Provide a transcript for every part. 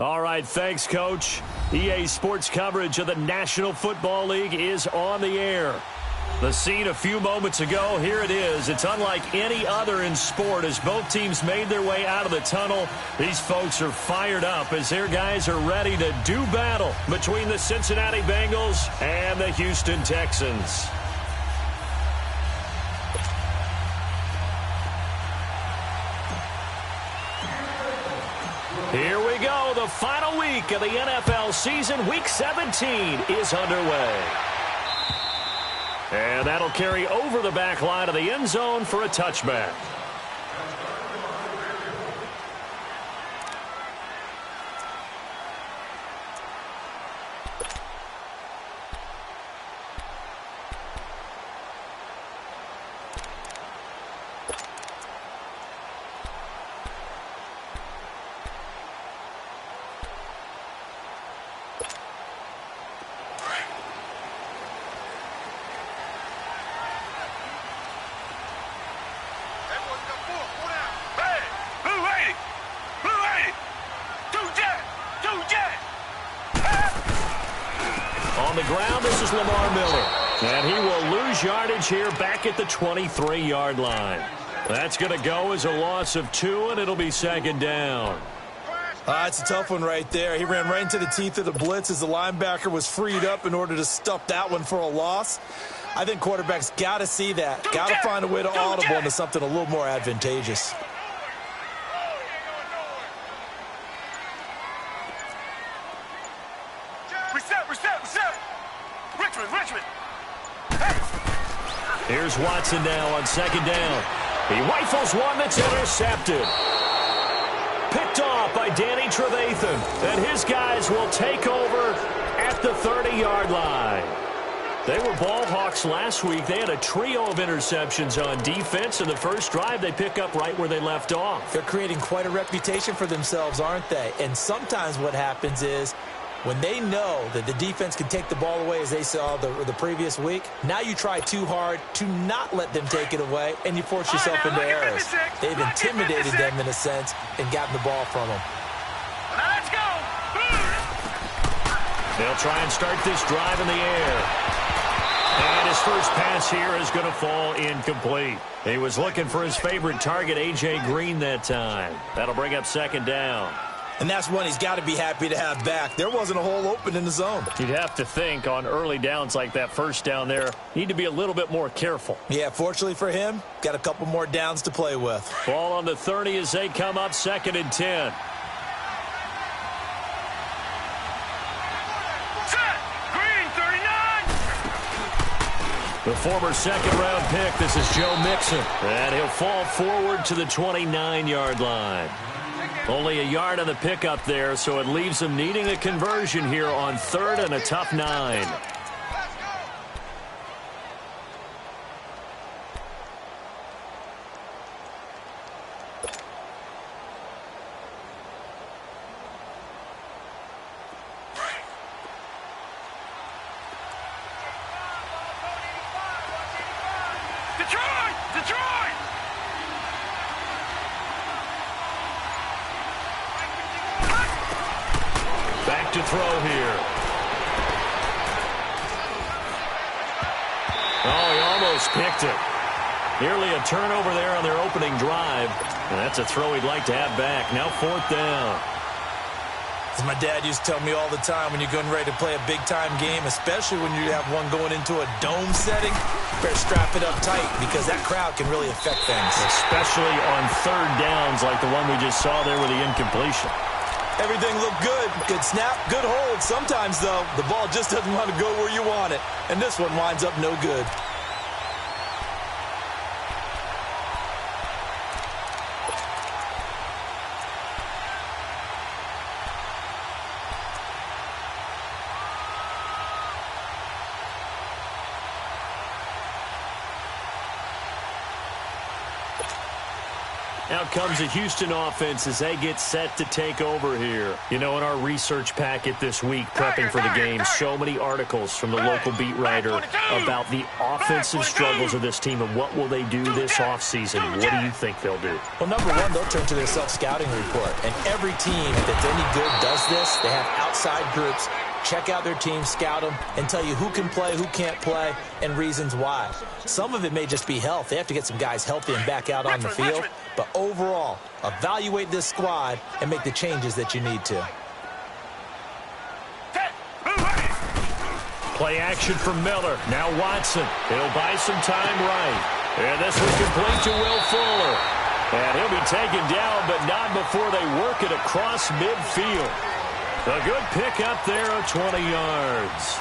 All right, thanks, Coach. EA Sports coverage of the National Football League is on the air. The scene a few moments ago, here it is. It's unlike any other in sport as both teams made their way out of the tunnel. These folks are fired up as their guys are ready to do battle between the Cincinnati Bengals and the Houston Texans. Here we go. The final week of the NFL season. Week 17 is underway. And that'll carry over the back line of the end zone for a touchback. On the ground, this is Lamar Miller. And he will lose yardage here back at the 23-yard line. That's going to go as a loss of 2, and it'll be second down. It's a tough one right there. He ran right into the teeth of the blitz as the linebacker was freed up in order to stuff that one for a loss. I think quarterbacks got to see that. Got to find a way to audible into something a little more advantageous. Here's Watson now on second down. He rifles one that's intercepted. Picked off by Danny Trevathan. And his guys will take over at the 30-yard line. They were ball hawks last week. They had a trio of interceptions on defense. In the first drive, they pick up right where they left off. They're creating quite a reputation for themselves, aren't they? And sometimes what happens is when they know that the defense can take the ball away, as they saw the previous week, now you try too hard to not let them take it away, and you force yourself into errors. They've intimidated them in a sense and gotten the ball from them. Let's go! They'll try and start this drive in the air. And his first pass here is going to fall incomplete. He was looking for his favorite target, A.J. Green, that time. That'll bring up second down. And that's one he's got to be happy to have back. There wasn't a hole open in the zone. You'd have to think on early downs like that first down there, need to be a little bit more careful. Yeah, fortunately for him, got a couple more downs to play with. Ball on the 30 as they come up second and 10. Set! Green, 39! The former second-round pick, this is Joe Mixon. And he'll fall forward to the 29-yard line. Only a yard on the pickup there, so it leaves them needing a conversion here on third and a tough 9. Detroit! Back to throw here. Oh, he almost picked it. Nearly a turnover there on their opening drive. And that's a throw he'd like to have back. Now fourth down. As my dad used to tell me all the time, when you're getting ready to play a big-time game, especially when you have one going into a dome setting, you better strap it up tight because that crowd can really affect things. Especially on third downs like the one we just saw there with the incompletion. Everything looked good. Good snap, good hold. Sometimes, though, the ball just doesn't want to go where you want it. And this one winds up no good. Out comes the Houston offense as they get set to take over here. You know, in our research packet this week, prepping for the game, so many articles from the local beat writer about the offensive struggles of this team and what will they do this offseason. What do you think they'll do? Well, number one, they'll turn to their self-scouting report. And every team that's any good does this. They have outside groups. Check out their team, scout them, and tell you who can play, who can't play, and reasons why. Some of it may just be health. They have to get some guys healthy and back out on the field. But overall, evaluate this squad and make the changes that you need to. Play action from Miller. Now Watson. He'll buy some time right. And this was complete to Will Fuller. And he'll be taken down, but not before they work it across midfield. A good pick up there of 20 yards.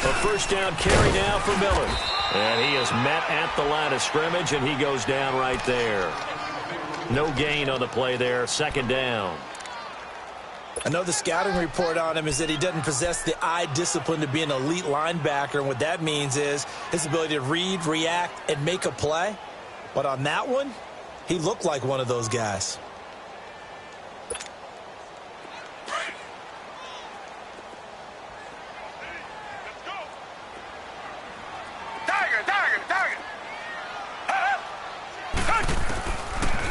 A first down carry now for Miller. And he is met at the line of scrimmage, and he goes down right there. No gain on the play there. Second down. I know the scouting report on him is that he doesn't possess the eye discipline to be an elite linebacker. And what that means is his ability to read, react, and make a play. But on that one, he looked like one of those guys.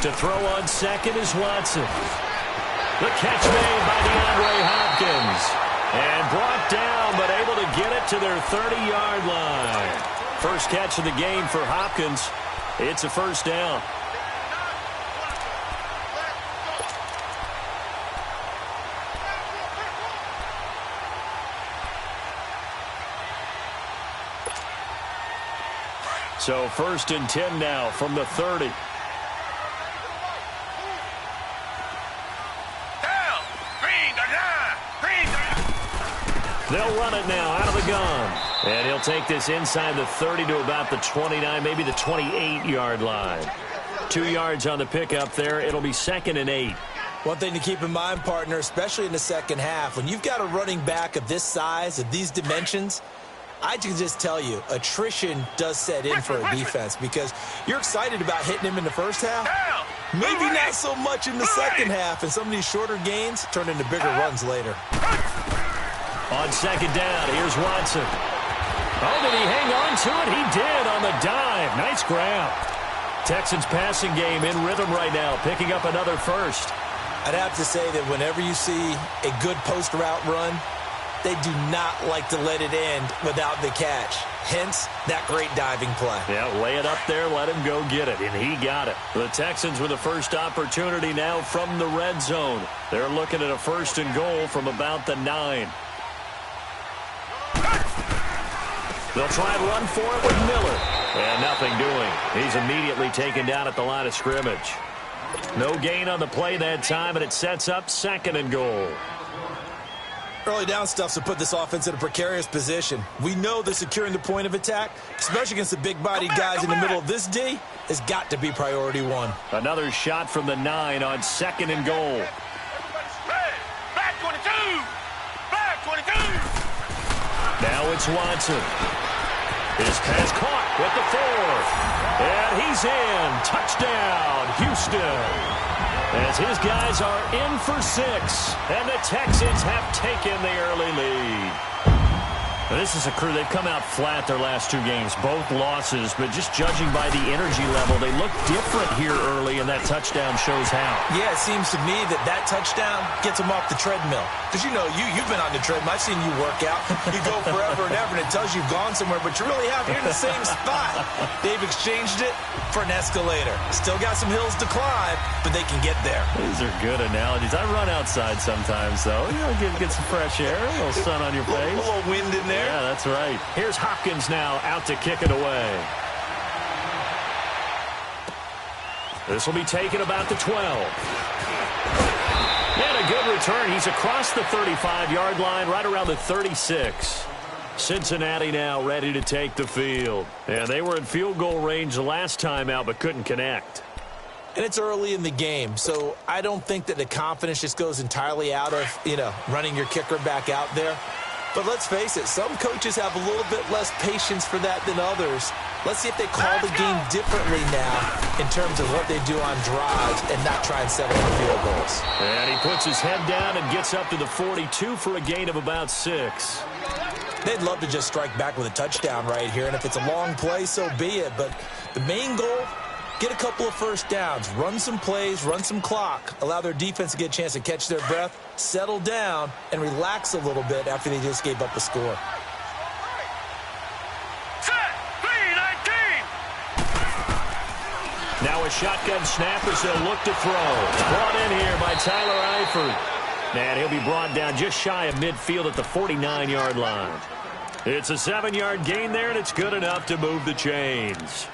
To throw on second is Watson. The catch made by DeAndre Hopkins. And brought down, but able to get it to their 30-yard line. First catch of the game for Hopkins. It's a first down. So first and 10 now from the 30. They'll run it now out of the gun. And he'll take this inside the 30 to about the 29, maybe the 28-yard line. 2 yards on the pickup there. It'll be second and 8. One thing to keep in mind, partner, especially in the second half, when you've got a running back of this size, of these dimensions, I can just tell you, attrition does set in for a defense because you're excited about hitting him in the first half. Maybe not so much in the second half, and some of these shorter gains turn into bigger runs later. On second down, here's Watson. Oh, did he hang on to it? He did on the dive. Nice grab. Texans passing game in rhythm right now, picking up another first. I'd have to say that whenever you see a good post route run, they do not like to let it end without the catch. Hence, that great diving play. Yeah, lay it up there, let him go get it, and he got it. The Texans with the first opportunity now from the red zone. They're looking at a first and goal from about the 9. They'll try and run for it with Miller. And nothing doing. He's immediately taken down at the line of scrimmage. No gain on the play that time, and it sets up second and goal. Early down stuff's to put this offense in a precarious position. We know that securing the point of attack, especially against the big-bodied guys in the middle of this D, has got to be priority one. Another shot from the 9 on second and goal. Back 22! Back 22! Now it's Watson. His pass caught with the 4. And he's in. Touchdown, Houston. As his guys are in for 6. And the Texans have taken the early lead. This is a crew. They've come out flat their last 2 games, both losses, but just judging by the energy level, they look different here early, and that touchdown shows how. Yeah, it seems to me that touchdown gets them off the treadmill. Because, you know, you've been on the treadmill. I've seen you work out. You go forever and ever, and it tells you you've gone somewhere, but you're really out here in the same spot. They've exchanged it for an escalator. Still got some hills to climb, but they can get there. These are good analogies. I run outside sometimes, though. You know, get some fresh air, a little sun on your face. A little wind in there. Yeah, that's right. Here's Hopkins now out to kick it away. This will be taken about the 12. And a good return. He's across the 35-yard line, right around the 36. Cincinnati now ready to take the field. And they were in field goal range the last time out, but couldn't connect. And it's early in the game, so I don't think that the confidence just goes entirely out of, running your kicker back out there. But let's face it, some coaches have a little bit less patience for that than others. Let's see if they call the game differently now in terms of what they do on drives and not try and settle for field goals. And he puts his head down and gets up to the 42 for a gain of about 6. They'd love to just strike back with a touchdown right here, and if it's a long play, so be it. But the main goal, get a couple of first downs, run some plays, run some clock, allow their defense to get a chance to catch their breath, settle down, and relax a little bit after they just gave up a score. Now a shotgun snap as they'll look to throw. Brought in here by Tyler Eifert. And he'll be brought down just shy of midfield at the 49-yard line. It's a 7-yard gain there, and it's good enough to move the chains.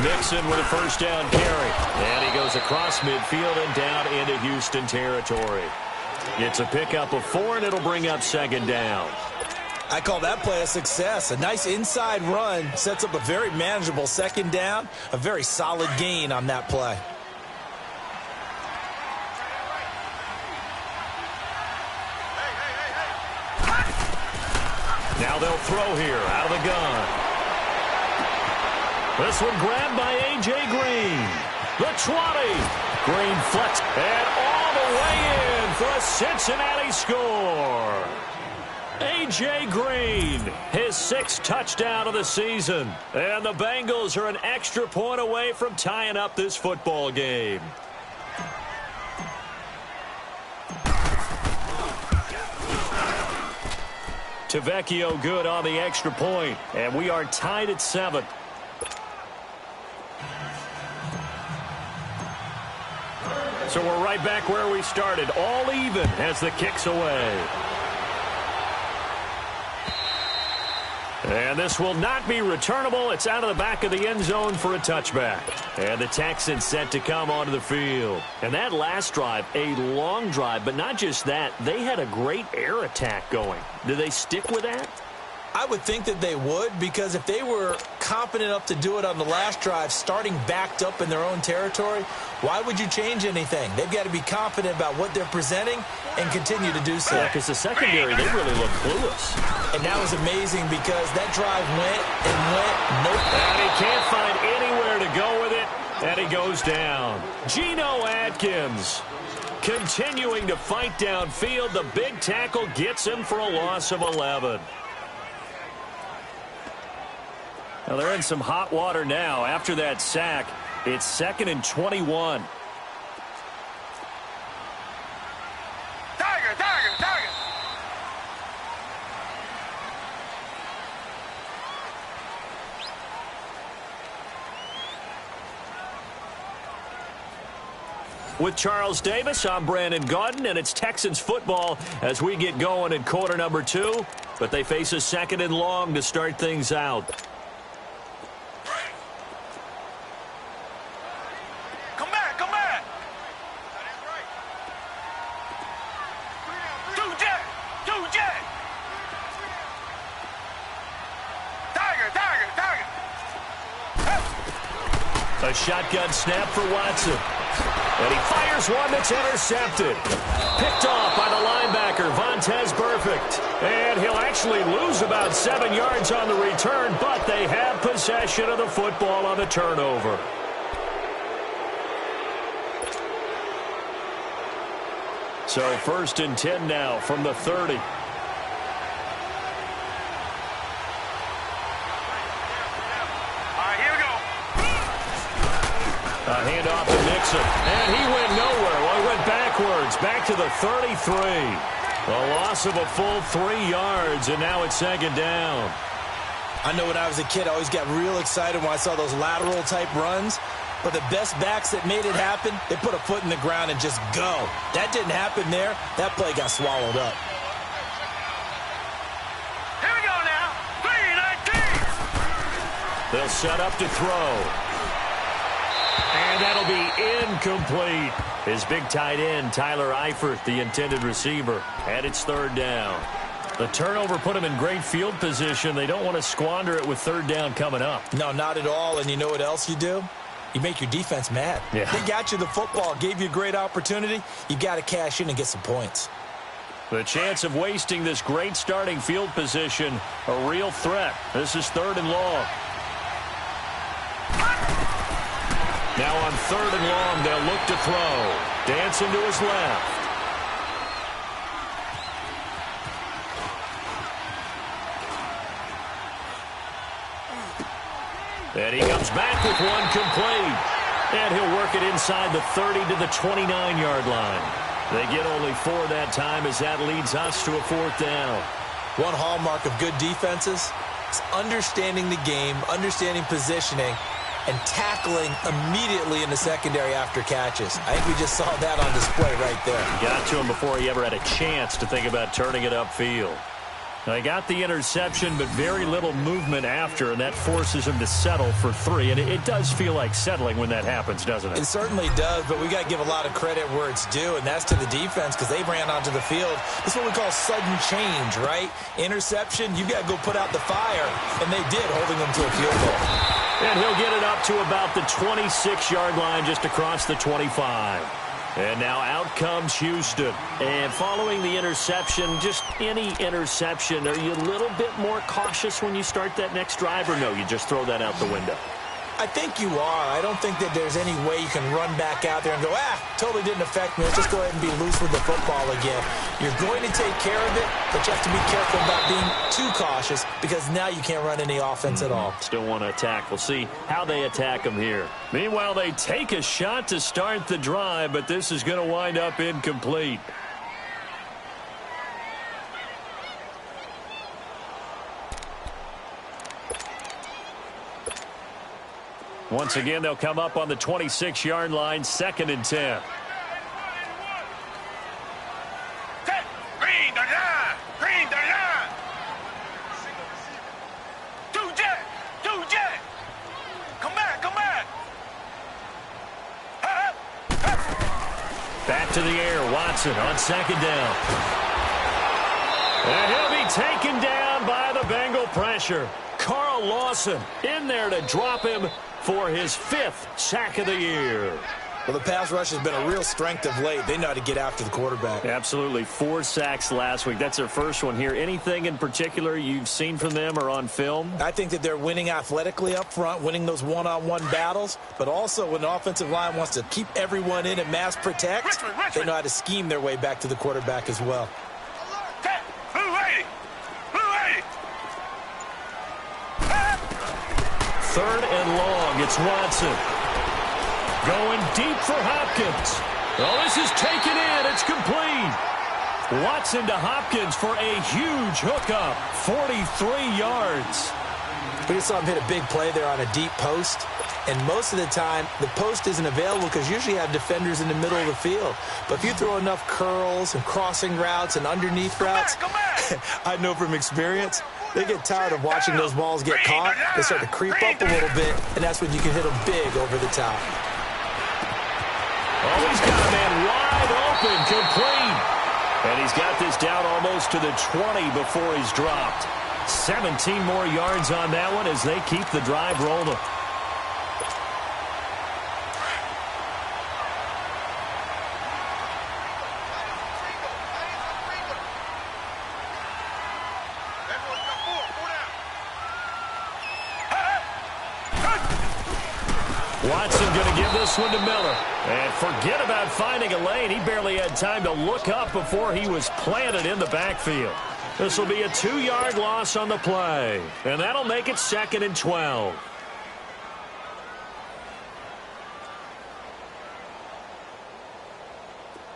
Mixon with a first down carry. And he goes across midfield and down into Houston territory. It's a pickup of 4, and it'll bring up second down. I call that play a success. A nice inside run sets up a very manageable second down. A very solid gain on that play. Now they'll throw here out of the gun. This one grabbed by A.J. Green. The 20. Green flex. And all the way in for a Cincinnati score. A.J. Green, his 6th touchdown of the season. And the Bengals are an extra point away from tying up this football game. Tavecchio good on the extra point. And we are tied at 7. So we're right back where we started, all even as the kick's away. And this will not be returnable. It's out of the back of the end zone for a touchback. And the Texans set to come onto the field. And that last drive, a long drive, but not just that. They had a great air attack going. Do they stick with that? I would think that they would, because if they were confident enough to do it on the last drive, starting backed up in their own territory, why would you change anything? They've got to be confident about what they're presenting and continue to do so. Yeah, because the secondary, they really look clueless. And that was amazing because that drive went and went. Nope. And he can't find anywhere to go with it, and he goes down. Geno Atkins continuing to fight downfield. The big tackle gets him for a loss of 11. Well, they're in some hot water now. After that sack, it's 2nd and 21. Tiger, tiger, tiger. With Charles Davis, I'm Brandon Gaudin, and it's Texans football as we get going in quarter number 2. But they face a 2nd and long to start things out. A shotgun snap for Watson. And he fires one that's intercepted. Picked off by the linebacker, Vontaze Burfict. And he'll actually lose about 7 yards on the return, but they have possession of the football on the turnover. So 1st and 10 now from the 30. A handoff to Nixon, and he went nowhere. Well, he went backwards, back to the 33. A loss of a full 3 yards, and now it's 2nd down. I know when I was a kid, I always got real excited when I saw those lateral-type runs. But the best backs that made it happen, they put a foot in the ground and just go. That didn't happen there. That play got swallowed up. Here we go now. 3-19. They'll set up to throw. And that'll be incomplete. His big tight end, Tyler Eifert, the intended receiver. And it's third down. The turnover put them in great field position. They don't want to squander it with third down coming up. No, not at all. And you know what else you do? You make your defense mad. Yeah. They got you the football, gave you a great opportunity. You got to cash in and get some points. The chance of wasting this great starting field position, a real threat. This is third and long. Now on third and long, they'll look to throw. Dancing to his left. And he comes back with one complete. And he'll work it inside the 30 to the 29-yard line. They get only 4 that time as that leads us to a fourth down. One hallmark of good defenses is understanding the game, understanding positioning, and tackling immediately in the secondary after catches. I think we just saw that on display right there. Got to him before he ever had a chance to think about turning it upfield. They got the interception, but very little movement after, and that forces him to settle for 3. And it does feel like settling when that happens, doesn't it? It certainly does, but we got to give a lot of credit where it's due, and that's to the defense because they ran onto the field. This is what we call sudden change, right? Interception, you got to go put out the fire, and they did, holding them to a field goal. And he'll get it up to about the 26-yard line just across the 25. And now out comes Houston. And following the interception, just any interception, are you a little bit more cautious when you start that next drive, or no, you just throw that out the window? I think you are. I don't think that there's any way you can run back out there and go, totally didn't affect me. Let's just go ahead and be loose with the football again. You're going to take care of it, but you have to be careful about being too cautious because now you can't run any offense at all. Still want to attack. We'll see how they attack them here. Meanwhile, they take a shot to start the drive, but this is going to wind up incomplete. Once again, they'll come up on the 26-yard line, 2nd and 10. Green the line! Green the line! Two jet! Come back! Back to the air, Watson on 2nd down. And he'll be taken down by the Bengal pressure. Carl Lawson in there to drop him for his 5th sack of the year. Well, the pass rush has been a real strength of late. They know how to get after the quarterback. Absolutely. 4 sacks last week. That's their first one here. Anything in particular you've seen from them or on film? I think that they're winning athletically up front, winning those one-on-one battles, but also when the offensive line wants to keep everyone in and mass protect, they know how to scheme their way back to the quarterback as well. Third and long. It's Watson. Going deep for Hopkins. Oh, this is taken in. It's complete. Watson to Hopkins for a huge hookup. 43 yards. We just saw him hit a big play there on a deep post. And most of the time, the post isn't available because usually you have defenders in the middle of the field. But if you throw enough curls and crossing routes and underneath routes, I know from experience, they get tired of watching those balls get caught. They start to creep up a little bit, and that's when you can hit them big over the top. Oh, he's got a man wide open, complete. And he's got this down almost to the 20 before he's dropped. 17 more yards on that one as they keep the drive rolling. Watson going to give this one to Miller. And forget about finding a lane. He barely had time to look up before he was planted in the backfield. This will be a 2-yard loss on the play. And that'll make it 2nd and 12.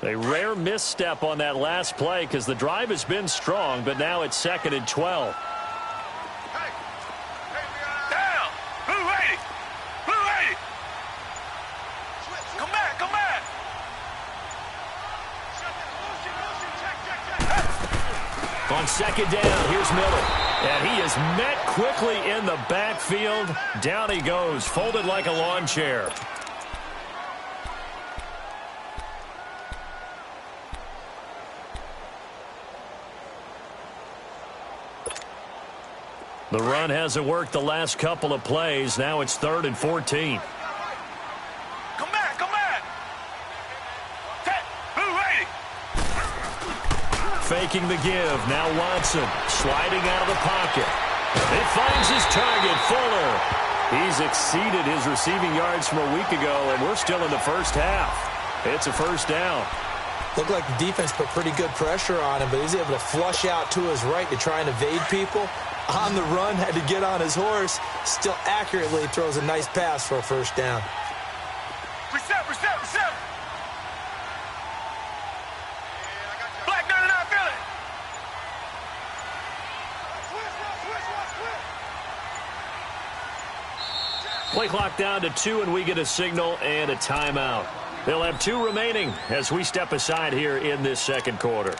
A rare misstep on that last play because the drive has been strong, but now it's 2nd and 12. On second down, here's Miller. And he is met quickly in the backfield. Down he goes, folded like a lawn chair. The run hasn't worked the last couple of plays. Now it's 3rd and 14. Come back, come back. Blue lady. Faking the give. Now Watson sliding out of the pocket. It finds his target, Fuller. He's exceeded his receiving yards from a week ago, and we're still in the first half. It's a first down. Looked like the defense put pretty good pressure on him, but he's able to flush out to his right to try and evade people. On the run, had to get on his horse. Still accurately throws a nice pass for a first down. Reset. Black 99, feel it. Play clock down to 2, and we get a signal and a timeout. They'll have 2 remaining as we step aside here in this second quarter.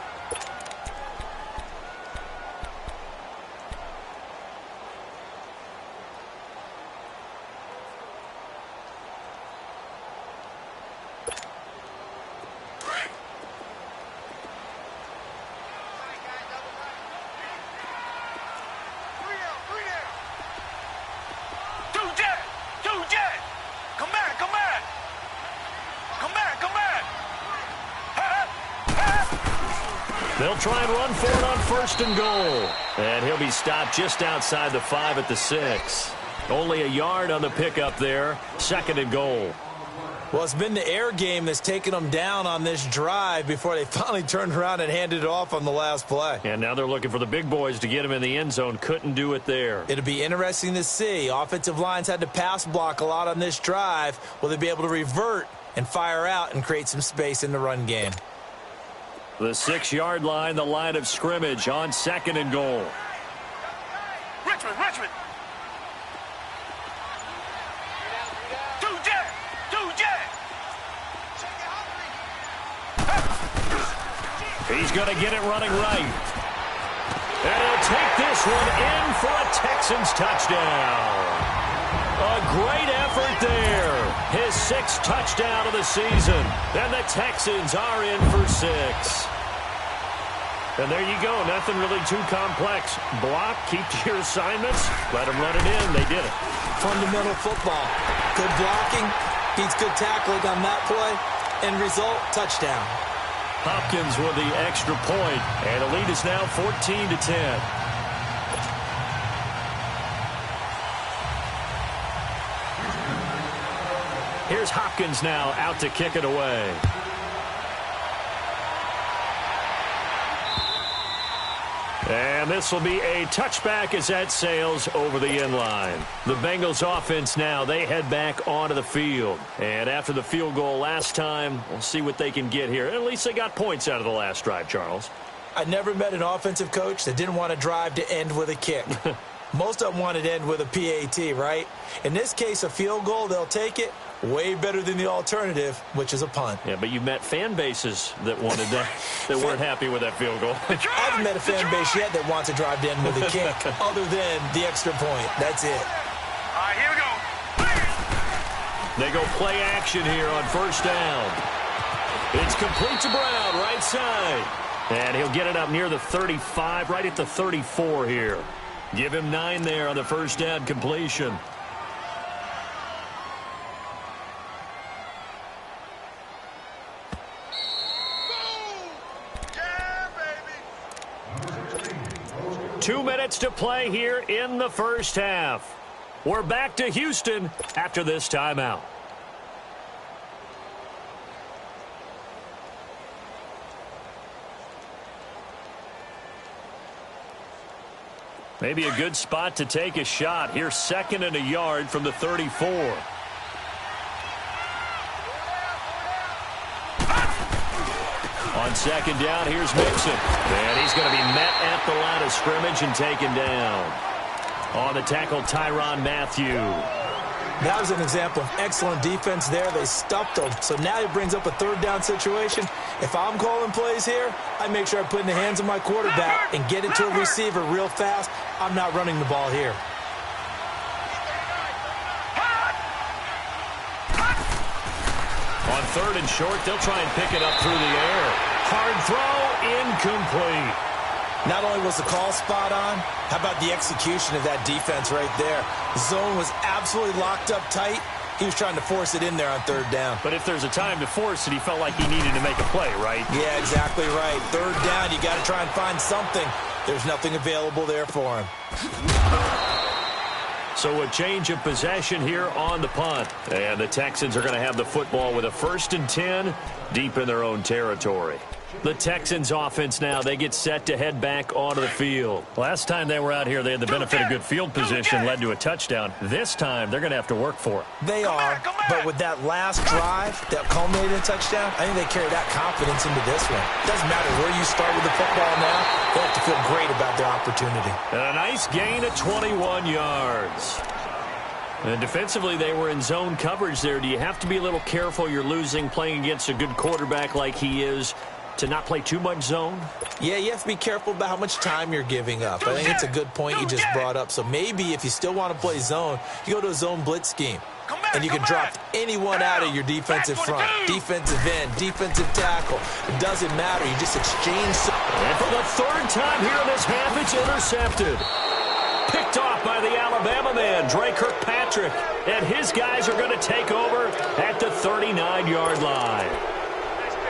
They'll try and run for it on 1st and goal. And he'll be stopped just outside the 5 at the 6. Only a yard on the pickup there. 2nd and goal. Well, it's been the air game that's taken them down on this drive before they finally turned around and handed it off on the last play. And now they're looking for the big boys to get him in the end zone. Couldn't do it there. It'll be interesting to see. Offensive lines had to pass block a lot on this drive. Will they be able to revert and fire out and create some space in the run game? The 6-yard line, the line of scrimmage on 2nd and goal. Richmond. 2 jet. He's going to get it running right. And he'll take this one in for a Texans touchdown. A great effort there. His 6th touchdown of the season. And the Texans are in for 6. And there you go. Nothing really too complex. Block, keep to your assignments, let them run it in. They did it. Fundamental football. Good blocking, beats good tackling on that play. End result, touchdown. Hopkins with the extra point. And the lead is now 14-10. Here's Hopkins now out to kick it away. And this will be a touchback as that sails over the end line. The Bengals offense now, they head back onto the field. And after the field goal last time, we'll see what they can get here. At least they got points out of the last drive, Charles. I never met an offensive coach that didn't want to drive to end with a kick. Most of them wanted to end with a PAT, right? In this case, a field goal, they'll take it. Way better than the alternative, which is a punt. Yeah, but you met fan bases that wanted that, that weren't happy with that field goal. I haven't met a fan base yet that wants to drive to end with a kick, other than the extra point. That's it. All right, here we go. They go play action here on 1st down. It's complete to Brown, right side. And he'll get it up near the 35, right at the 34 here. Give him 9 there on the 1st down completion. Yeah, baby. 2 minutes to play here in the first half. We're back to Houston after this timeout. Maybe a good spot to take a shot. Here's 2nd and a yard from the 34. On 2nd down, here's Mixon. And he's going to be met at the line of scrimmage and taken down. On the tackle, Tyrann Mathieu. That was an example of excellent defense there. They stuffed them. So now it brings up a third down situation. If I'm calling plays here, I make sure I put it in the hands of my quarterback and get it to a receiver real fast. I'm not running the ball here. On 3rd and short, they'll try and pick it up through the air. Hard throw, incomplete. Not only was the call spot on, how about the execution of that defense right there? The zone was absolutely locked up tight. He was trying to force it in there on 3rd down. But if there's a time to force it, he felt like he needed to make a play, right? Yeah, exactly right. 3rd down, you got to try and find something. There's nothing available there for him. So a change of possession here on the punt. And the Texans are going to have the football with a 1st and 10 deep in their own territory. The Texans offense now, they get set to head back onto the field. Last time they were out here, they had the benefit of good field position, led to a touchdown. This time, they're going to have to work for it. They are, but with that last drive that culminated in a touchdown, I think they carry that confidence into this one. It doesn't matter where you start with the football now, they have to feel great about their opportunity. And a nice gain of 21 yards. And defensively, they were in zone coverage there. Do you have to be a little careful you're losing playing against a good quarterback like he is to not play too much zone? Yeah, you have to be careful about how much time you're giving up. I think it's a good point you just brought up. So maybe if you still want to play zone, you go to a zone blitz scheme. And you can drop anyone out of your defensive front. Defensive end, defensive tackle. It doesn't matter. You just exchange. And for the 3rd time here in this half, it's intercepted. Picked off by the Alabama man, Dre Kirkpatrick. And his guys are going to take over at the 39-yard line.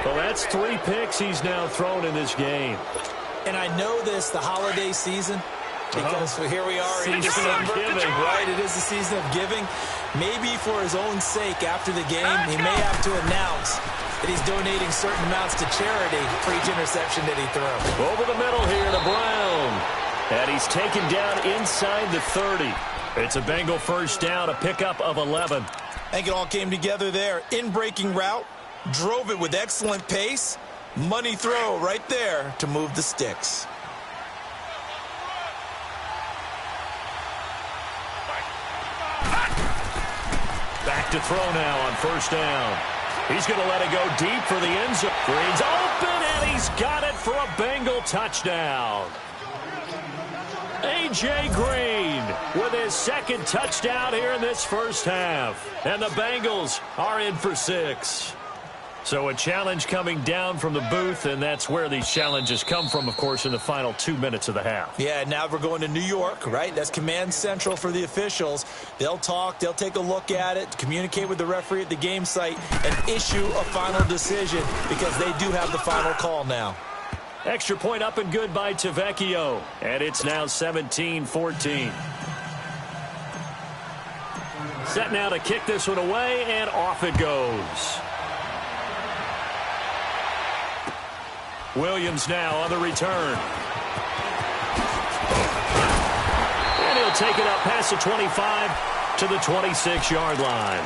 Well, that's 3 picks he's now thrown in this game. And I know this, the holiday season, because here we are in December, right? It is the season of giving. Maybe for his own sake, after the game, he may have to announce that he's donating certain amounts to charity for each interception that he threw. Over the middle here to Brown. And he's taken down inside the 30. It's a Bengal 1st down, a pickup of 11. I think it all came together there. In-breaking route. Drove it with excellent pace. Money throw right there to move the sticks. Back to throw now on 1st down. He's going to let it go deep for the end zone. Green's open, and he's got it for a Bengal touchdown. A.J. Green with his 2nd touchdown here in this 1st half. And the Bengals are in for 6. So a challenge coming down from the booth, and that's where these challenges come from, of course, in the final 2 minutes of the half. Yeah, now we're going to New York, right? That's command central for the officials. They'll talk, they'll take a look at it, communicate with the referee at the game site, and issue a final decision because they do have the final call now. Extra point up and good by Tavecchio, and it's now 17-14. Set now to kick this one away, and off it goes. Williams now on the return. And he'll take it up past the 25 to the 26-yard line.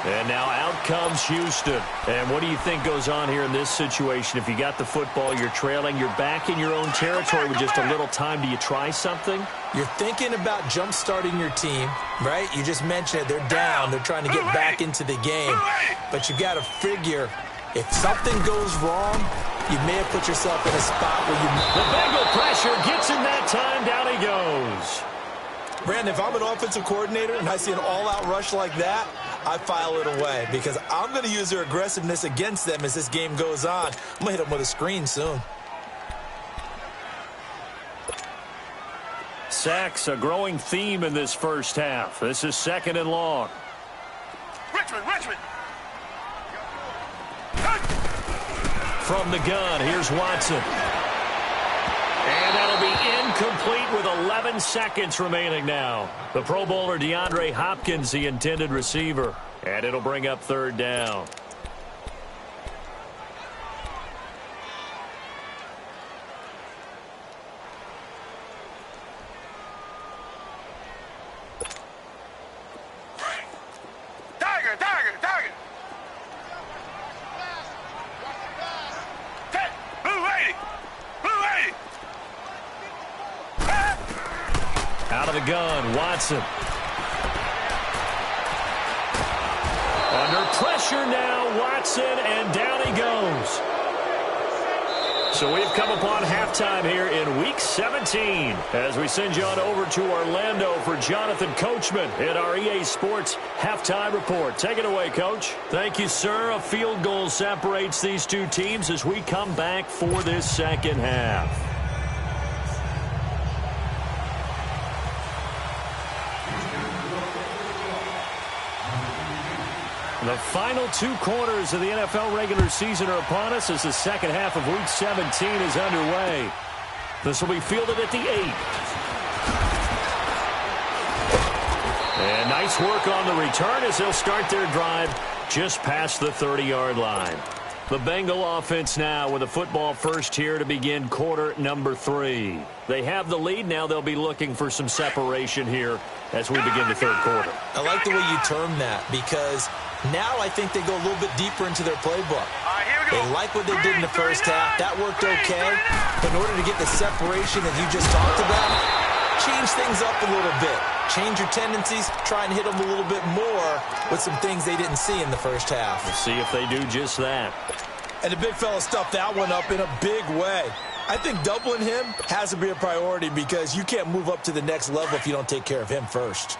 And now out comes Houston. And what do you think goes on here in this situation? If you got the football, you're trailing, you're back in your own territory with just a little time. Do you try something? You're thinking about jump-starting your team, right? You just mentioned it. They're down. They're trying to get back into the game. But you got to figure if something goes wrong, you may have put yourself in a spot where you... The Bengal pressure gets him that time. Down he goes. Brandon, if I'm an offensive coordinator and I see an all-out rush like that, I file it away because I'm going to use their aggressiveness against them as this game goes on. I'm going to hit them with a screen soon. Sacks, a growing theme in this 1st half. This is 2nd and long. Richmond. From the gun, here's Watson. And that'll be incomplete with 11 seconds remaining now. The Pro Bowler DeAndre Hopkins, the intended receiver. And it'll bring up 3rd down. Tiger. Blue 80. Out of the gun, Watson. Pressure now, Watson, and down he goes. So we've come upon halftime here in Week 17 as we send you on over to Orlando for Jonathan Coachman in our EA Sports Halftime Report. Take it away, Coach. Thank you, sir. A field goal separates these two teams as we come back for this second half. The final 2 quarters of the NFL regular season are upon us as the second half of Week 17 is underway. This will be fielded at the 8. And nice work on the return as they'll start their drive just past the 30-yard line. The Bengal offense now with a football first here to begin quarter number 3. They have the lead. Now they'll be looking for some separation here as we begin the third quarter. I like the way you term that because now I think they go a little bit deeper into their playbook. They like what they did in the first half. That worked okay. But in order to get the separation that you just talked about, change things up a little bit. Change your tendencies. Try and hit them a little bit more with some things they didn't see in the first half. We'll see if they do just that. And the big fella stuffed that one up in a big way. I think doubling him has to be a priority because you can't move up to the next level if you don't take care of him first.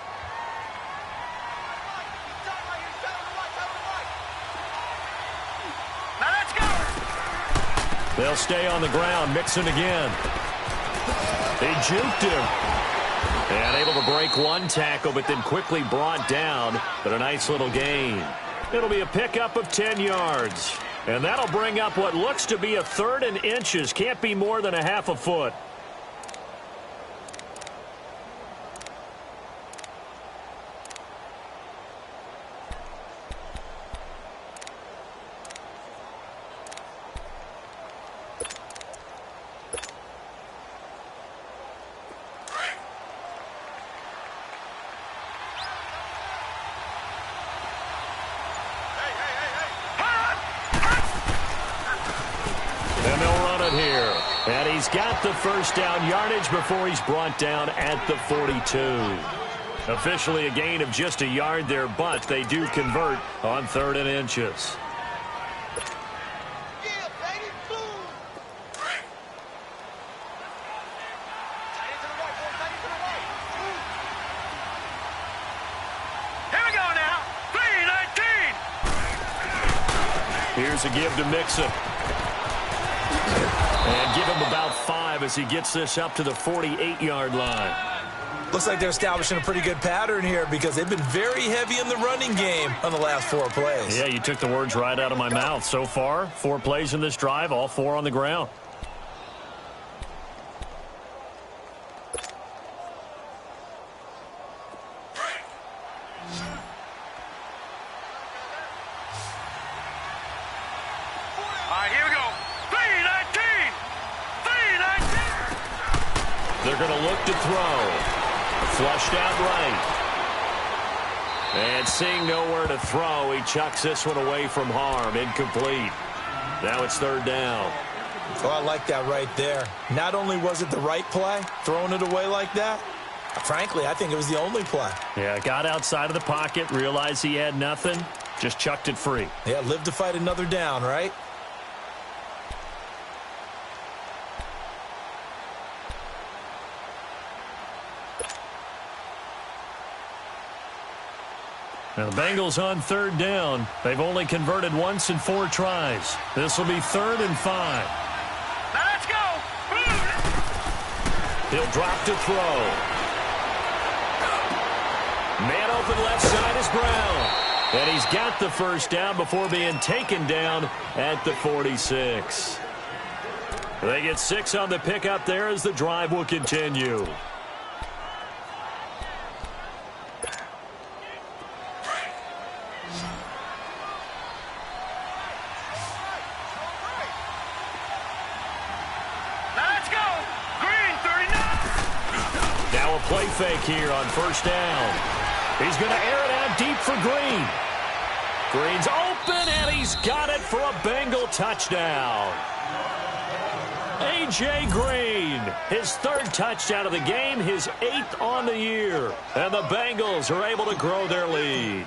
They'll stay on the ground. Mixon again. They juked him. And able to break one tackle, but then quickly brought down. But a nice little gain. It'll be a pickup of 10 yards. And that'll bring up what looks to be a 3rd and inches. Can't be more than a half a foot. He's got the first down yardage before he's brought down at the 42. Officially a gain of just a yard there, but they do convert on 3rd and inches. Here we go now. 3-19. Here's a give to Mixon. And give him about 5 as he gets this up to the 48-yard line. Looks like they're establishing a pretty good pattern here because they've been very heavy in the running game on the last 4 plays. Yeah, you took the words right out of my mouth. So far, 4 plays in this drive, all 4 on the ground. Here we go. 3-19. They're going to look to throw. Flushed out right. And seeing nowhere to throw, he chucks this one away from harm. Incomplete. Now it's 3rd down. Oh, I like that right there. Not only was it the right play, throwing it away like that, frankly, I think it was the only play. Yeah, got outside of the pocket, realized he had nothing, just chucked it free. Yeah, live to fight another down, right? Now the Bengals on 3rd down. They've only converted once in 4 tries. This will be 3rd and 5. Now let's go. He'll drop to throw. Man open left side is Brown. And he's got the first down before being taken down at the 46. They get 6 on the pickup there as the drive will continue. Play fake here on 1st down. He's going to air it out deep for Green. Green's open, and he's got it for a Bengal touchdown. A.J. Green, his 3rd touchdown of the game, his 8th on the year. And the Bengals are able to grow their lead.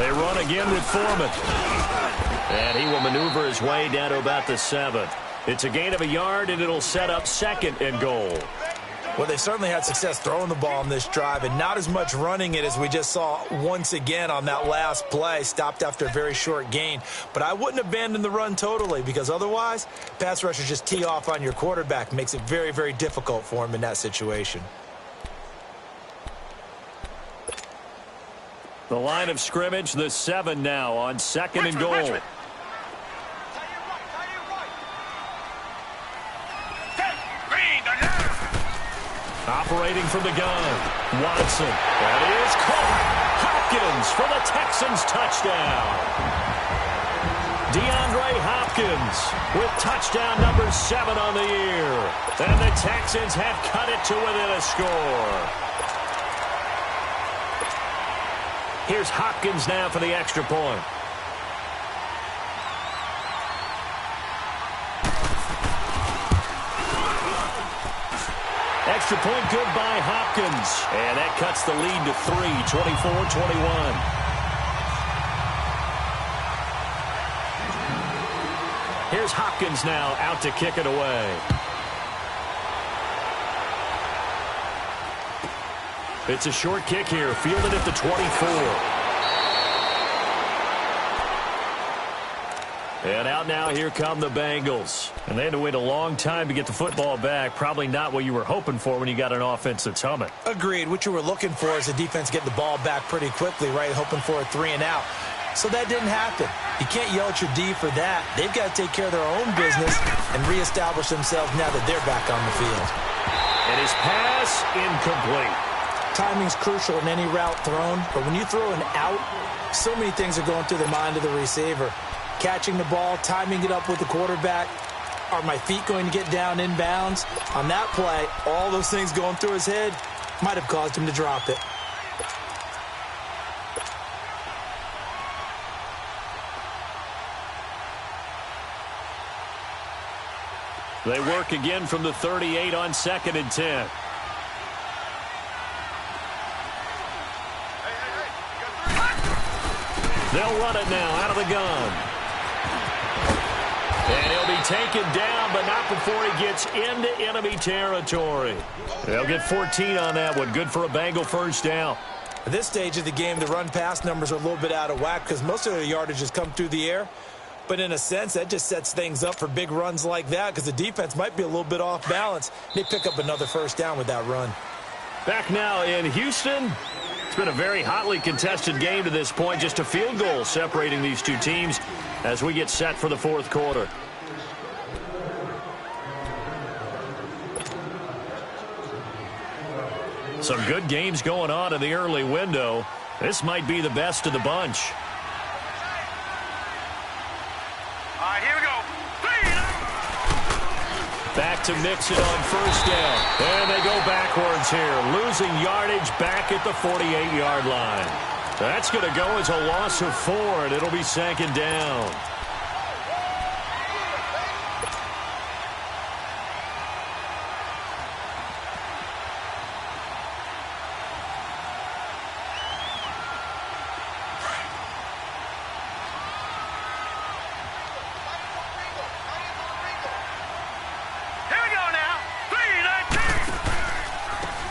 They run again with Foreman. And he will maneuver his way down to about the 7. It's a gain of a yard, and it'll set up 2nd and goal. Well, they certainly had success throwing the ball on this drive, and not as much running it as we just saw once again on that last play. Stopped after a very short gain. But I wouldn't abandon the run totally, because otherwise, pass rushers just tee off on your quarterback. Makes it very, very difficult for him in that situation. The line of scrimmage, the 7 now on 2nd and goal. Operating from the gun, Watson. That is caught. Hopkins for the Texans touchdown. DeAndre Hopkins with touchdown number 7 on the year. And the Texans have cut it to within a score. Here's Hopkins now for the extra point. Extra point good by Hopkins. And that cuts the lead to 3, 24-21. Here's Hopkins now out to kick it away. It's a short kick here, fielded at the 24. And out now, here come the Bengals. And they had to wait a long time to get the football back. Probably not what you were hoping for when you got an offense that's humming. Agreed. What you were looking for is the defense get the ball back pretty quickly, right? Hoping for a 3 and out. So that didn't happen. You can't yell at your D for that. They've got to take care of their own business and reestablish themselves now that they're back on the field. And his pass incomplete. Timing's crucial in any route thrown, but when you throw an out, so many things are going through the mind of the receiver. Catching the ball, timing it up with the quarterback. Are my feet going to get down inbounds? On that play, all those things going through his head might have caused him to drop it. They work again from the 38 on 2nd and 10. They'll run it now out of the gun. And he'll be taken down, but not before he gets into enemy territory. They'll get 14 on that one. Good for a Bengal first down. At this stage of the game, the run-pass numbers are a little bit out of whack because most of the yardage has come through the air. But in a sense, that just sets things up for big runs like that because the defense might be a little bit off balance. They pick up another first down with that run. Back now in Houston. It's been a very hotly contested game to this point. Just a field goal separating these two teams as we get set for the 4th quarter. Some good games going on in the early window. This might be the best of the bunch. All right, here we go. Back to Mixon on first down. And they go backwards here. Losing yardage back at the 48-yard line. That's going to go as a loss of 4, and it'll be 2nd down.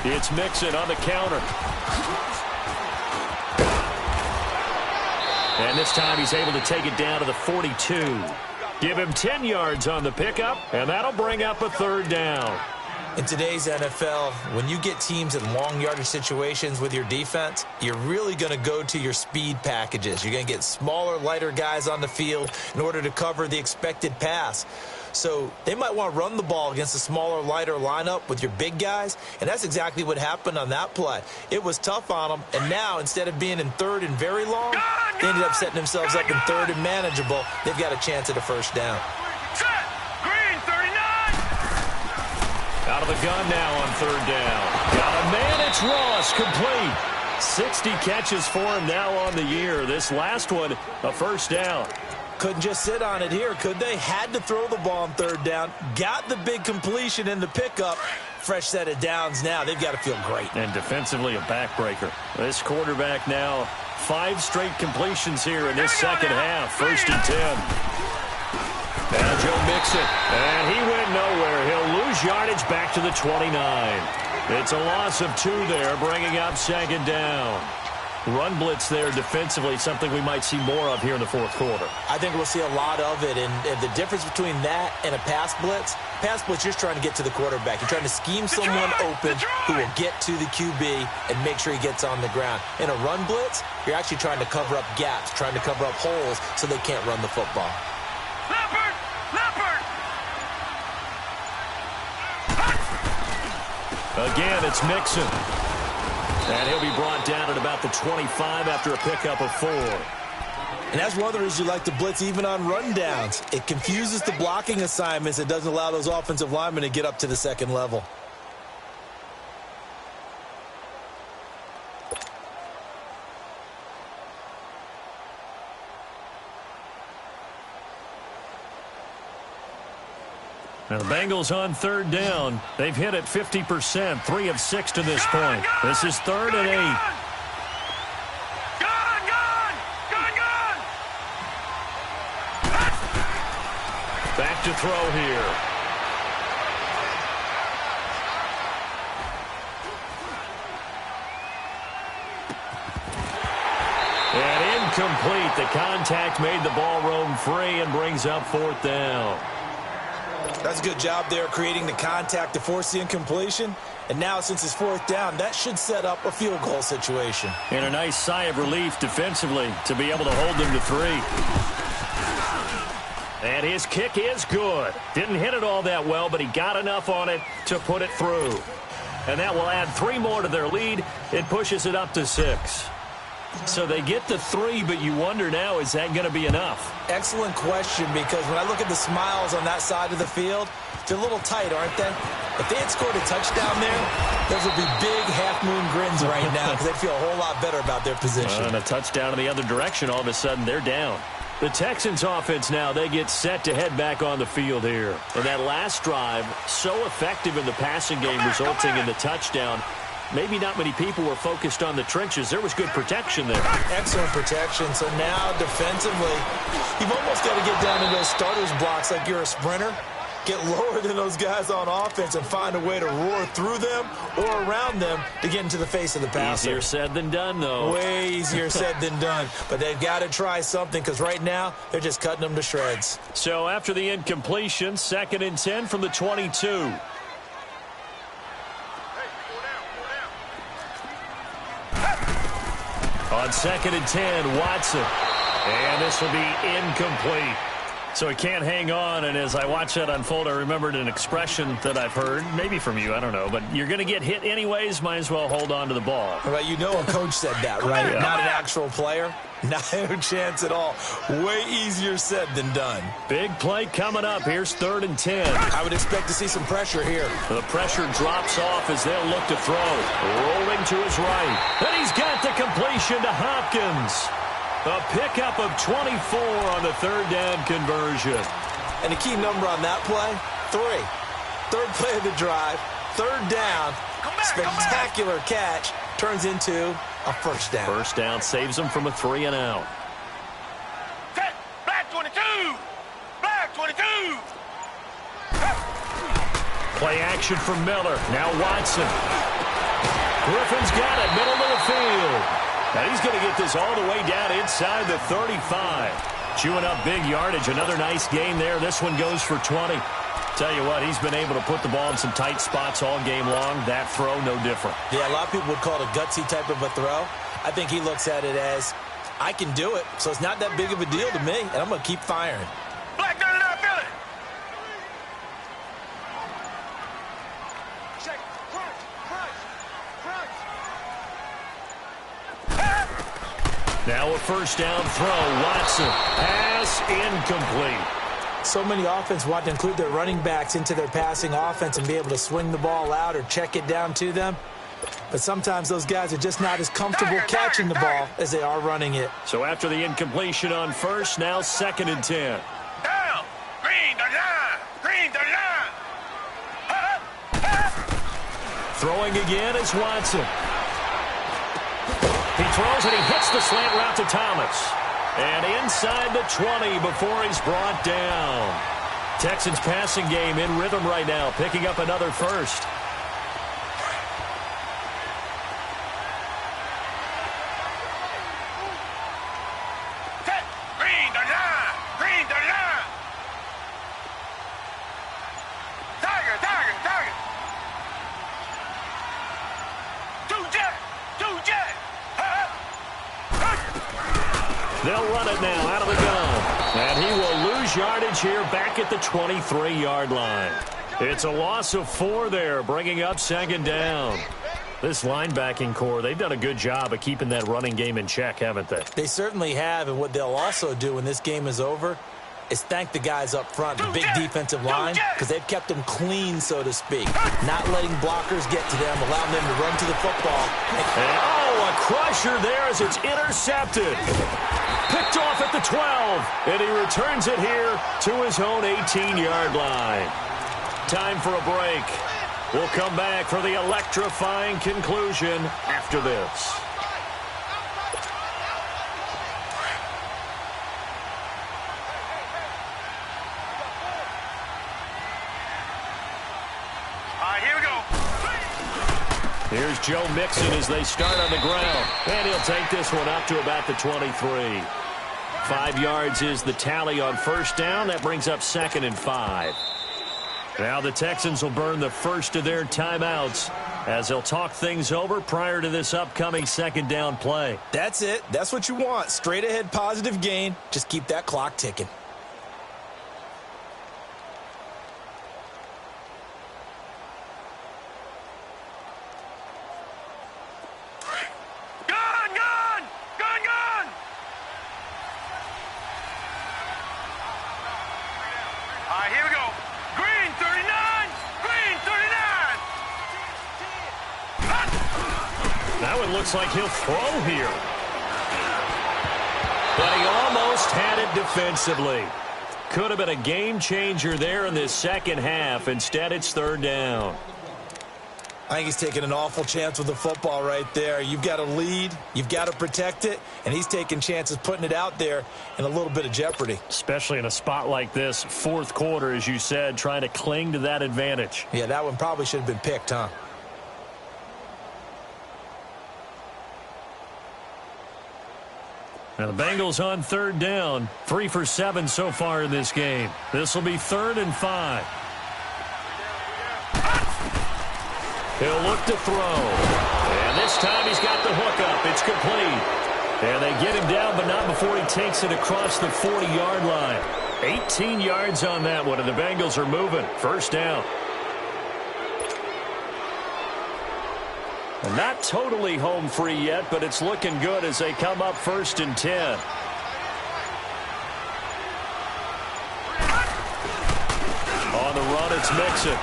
It's Mixon on the counter. And this time he's able to take it down to the 42. Give him 10 yards on the pickup, and that'll bring up a 3rd down. In today's NFL, when you get teams in long yardage situations with your defense, you're really going to go to your speed packages. You're going to get smaller, lighter guys on the field in order to cover the expected pass. So they might want to run the ball against a smaller, lighter lineup with your big guys, and that's exactly what happened on that play. It was tough on them, and now instead of being in 3rd and very long, they ended up setting themselves up in 3rd and manageable. They've got a chance at a first down. Set. Green, 39. Out of the gun now on 3rd down. Got a man, it's Ross, complete. 60 catches for him now on the year. This last one, a first down. Couldn't just sit on it here, could they? Had to throw the ball on 3rd down. Got the big completion in the pickup. Fresh set of downs now. They've got to feel great. And defensively, a backbreaker. This quarterback now 5 straight completions here in this second half. 1st and 10. Now Joe Mixon. And he went nowhere. He'll lose yardage back to the 29. It's a loss of 2 there, bringing up 2nd down. Run blitz there defensively, something we might see more of here in the 4th quarter. I think we'll see a lot of it, and the difference between that and a pass blitz, you're just trying to get to the quarterback. You're trying to scheme someone open who will get to the QB and make sure he gets on the ground. In a run blitz, you're actually trying to cover up gaps, trying to cover up holes so they can't run the football. Leopard! Again, it's Mixon. And he'll be brought down at about the 25 after a pickup of 4. And that's one of the reasons you like to blitz even on rundowns. It confuses the blocking assignments. It doesn't allow those offensive linemen to get up to the 2nd level. Now the Bengals on 3rd down. They've hit it 50%, 3 of 6 to this point. This is 3rd and 8. Back to throw here. And incomplete. The contact made the ball roam free and brings up 4th down. That's a good job there creating the contact to force the incompletion. And now since it's 4th down, that should set up a field goal situation. And a nice sigh of relief defensively to be able to hold them to 3. And his kick is good. Didn't hit it all that well, but he got enough on it to put it through. And that will add 3 more to their lead. It pushes it up to 6. So they get the 3, but you wonder now, is that going to be enough? Excellent question, because when I look at the smiles on that side of the field, they're a little tight, aren't they? If they had scored a touchdown there, those would be big half-moon grins right now because they'd feel a whole lot better about their position. And a touchdown in the other direction, all of a sudden they're down. The Texans offense now, they get set to head back on the field here. And that last drive, so effective in the passing game, resulting in the touchdown. Maybe not many people were focused on the trenches. There was good protection there. Excellent protection. So now defensively, you've almost got to get down to those starters blocks like you're a sprinter. Get lower than those guys on offense and find a way to roar through them or around them to get into the face of the passer. Easier said than done, though. Way easier said than done. But they've got to try something because right now they're just cutting them to shreds. So after the incompletion, 2nd and 10 from the 22. On 2nd and 10, Watson. And this will be incomplete. So he can't hang on, and as I watch that unfold, I remembered an expression that I've heard, maybe from you, I don't know, but you're going to get hit anyways, might as well hold on to the ball. Right, you know a coach said that, right? Yeah. Not an actual player. No chance at all. Way easier said than done. Big play coming up. Here's 3rd and 10. I would expect to see some pressure here. The pressure drops off as they'll look to throw. Rolling to his right. And he's got the completion to Hopkins. A pickup of 24 on the 3rd down conversion. And the key number on that play, 3. 3rd play of the drive, 3rd down, spectacular catch, turns into a 1st down. 1st down saves him from a 3 and out. Set. Black 22. Black 22. Play action from Miller. Now Watson. Griffin's got it, middle of the field. And he's going to get this all the way down inside the 35. Chewing up big yardage. Another nice gain there. This one goes for 20. Tell you what, he's been able to put the ball in some tight spots all game long. That throw, no different. Yeah, a lot of people would call it a gutsy type of a throw. I think he looks at it as, I can do it, so it's not that big of a deal to me, and I'm going to keep firing. Black 39, feel it. Check. Crunch. Now a 1st down throw. Watson. Pass incomplete. So many offense want to include their running backs into their passing offense and be able to swing the ball out or check it down to them. But sometimes those guys are just not as comfortable catching the ball as they are running it. So after the incompletion on 1st, now 2nd and 10. Down. Green 39. Green 39. Throwing again is Watson. He throws, and he hits the slant route to Thomas. And inside the 20 before he's brought down. Texans passing game in rhythm right now, picking up another first. Green the line! Green the line! Tiger! Tiger! Tiger! Two jet! They'll run it now out of the gun. And he will lose yardage here back at the 23-yard line. It's a loss of 4 there, bringing up second down. This linebacking core, they've done a good job of keeping that running game in check, haven't they? They certainly have, and what they'll also do when this game is over is thank the guys up front, the big defensive line, because they've kept them clean, so to speak. Not letting blockers get to them, allowing them to run to the football. And, a crusher there as it's intercepted. Picked off at the 12, and he returns it here to his own 18-yard line. Time for a break. We'll come back for the electrifying conclusion after this. Here we go. Here's Joe Mixon as they start on the ground. And he'll take this one up to about the 23. 5 yards is the tally on first down. That brings up 2nd and 5. Now the Texans will burn the first of their timeouts as they'll talk things over prior to this upcoming second down play. That's it. That's what you want. Straight ahead positive gain. Just keep that clock ticking. Here we go. Green 39. Green 39. That one looks like he'll throw here. But he almost had it defensively. Could have been a game changer there in this second half. Instead, it's third down. I think he's taking an awful chance with the football right there. You've got to lead, you've got to protect it, and he's taking chances putting it out there in a little bit of jeopardy. Especially in a spot like this, fourth quarter, as you said, trying to cling to that advantage. Yeah, that one probably should have been picked, huh? Now the Bengals on third down, 3 for 7 so far in this game. This will be 3rd and 5. He'll look to throw. And this time he's got the hook up. It's complete. And they get him down, but not before he takes it across the 40-yard line. 18 yards on that one, and the Bengals are moving. First down. And not totally home free yet, but it's looking good as they come up 1st and 10. On the run, it's Mixon.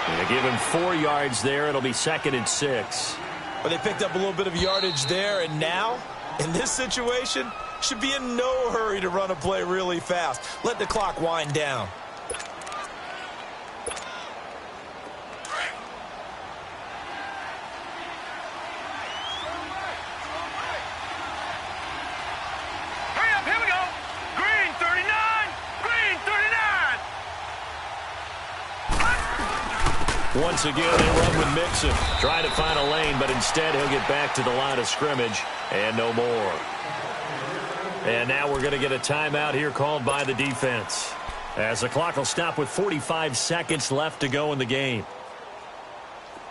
And they give him 4 yards there. It'll be 2nd and 6. Well, they picked up a little bit of yardage there, and now, in this situation, should be in no hurry to run a play really fast. Let the clock wind down. Here we go. Green 39. Green 39. Once again, they run with Mixon. Try to find a lane, but instead he'll get back to the line of scrimmage and no more. And now we're going to get a timeout here called by the defense, as the clock will stop with 45 seconds left to go in the game.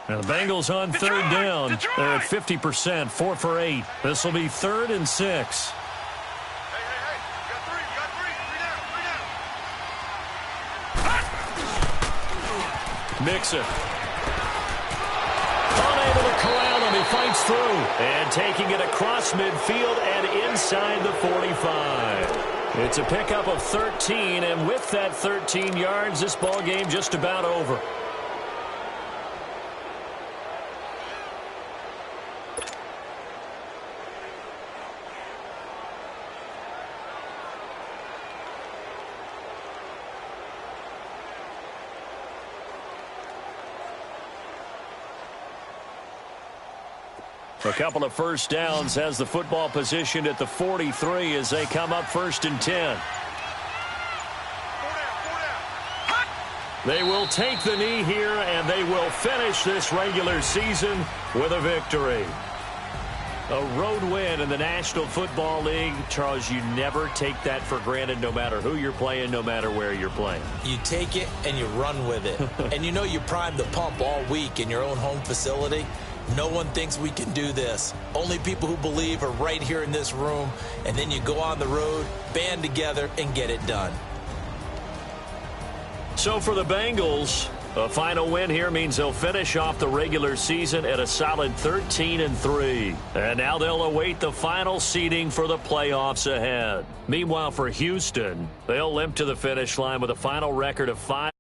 Now the Bengals on third down. They're at 50%, 4 for 8. This will be 3rd and 6. Mixon. Unable to corral him. He fights through. And taking it across midfield and inside the 45. It's a pickup of 13, and with that 13 yards, this ball game just about over. A couple of first downs has the football positioned at the 43 as they come up 1st and 10. They will take the knee here, and they will finish this regular season with a victory. A road win in the National Football League. Charles, you never take that for granted no matter who you're playing, no matter where you're playing. You take it and you run with it. And you know you primed the pump all week in your own home facility. No one thinks we can do this. Only people who believe are right here in this room. And then you go on the road, band together, and get it done. So for the Bengals, a final win here means they'll finish off the regular season at a solid 13-3. And now they'll await the final seeding for the playoffs ahead. Meanwhile, for Houston, they'll limp to the finish line with a final record of 5.